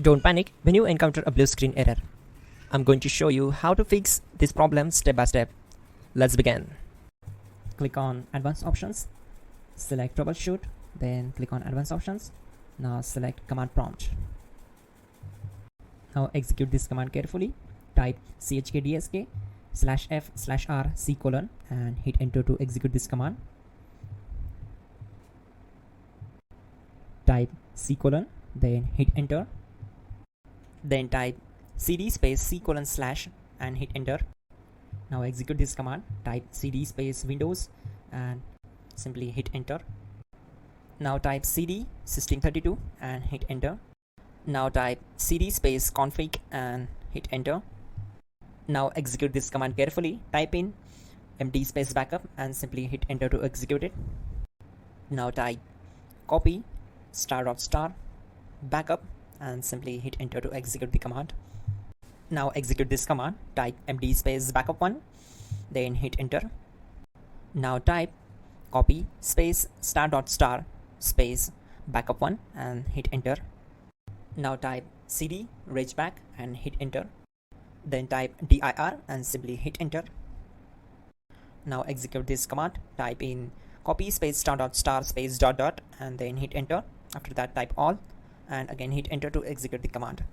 Don't panic when you encounter a blue screen error. I'm going to show you how to fix this problem step by step. Let's begin. Click on Advanced Options, select Troubleshoot, then click on Advanced Options. Now select Command Prompt. Now execute this command carefully. Type chkdsk/f/r:/c: and hit enter to execute this command. Type c:, then hit enter. Then type cd space c:/ and hit enter. Now execute this command. Type cd space Windows and simply hit enter. Now type cd system32 and hit enter. Now type cd space config and hit enter. Now execute this command carefully. Type in md space backup and simply hit enter to execute it. Now type copy *** backup and simply hit enter to execute the command. Now execute this command. Type md space backup1, then hit enter. Now type copy space ** space backup1 and hit enter. Now type cd regback and hit enter. Then type dir and simply hit enter. Now execute this command. Type in copy space ** space ... and then hit enter. After that type all and again hit enter to execute the command.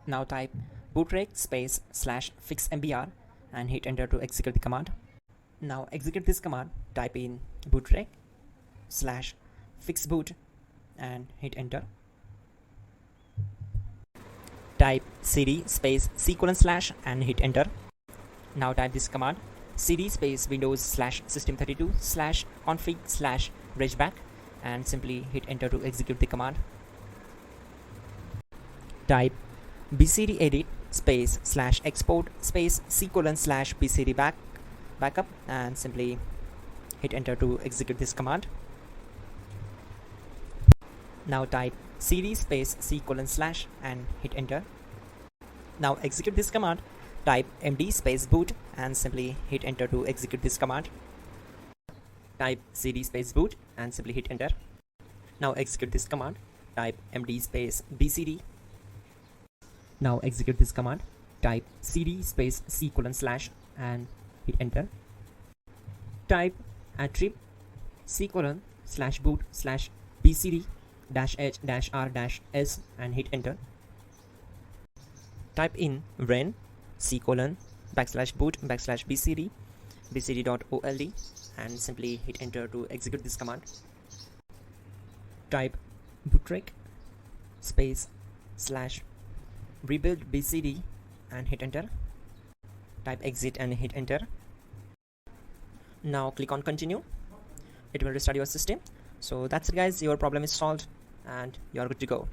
Now type bootrec space /fixmbr and hit enter to execute the command. Now execute this command. Type in bootrec /fixboot and hit enter. Type cd space c:/ and hit enter. Now type this command cd space windows /system32 /config /regback and simply hit enter to execute the command. Type bcd edit space /export space c:/ bcd backup and simply hit enter to execute this command. Now type cd space c:/ and hit enter. Now execute this command. Type md space boot and simply hit enter to execute this command. Type cd space boot and simply hit enter. Now execute this command. Type md space bcd. Now execute this command. Type cd space c:/ and hit enter. Type attrib c:/boot /bcd -h-r-s and hit enter. Type in ren c:/boot /bcd bcd.old and simply hit enter to execute this command. Type bootrec space /rebuild bcd and hit enter. Type exit and hit enter. Now click on continue. It will restart your system. So that's it guys, your problem is solved and you're good to go.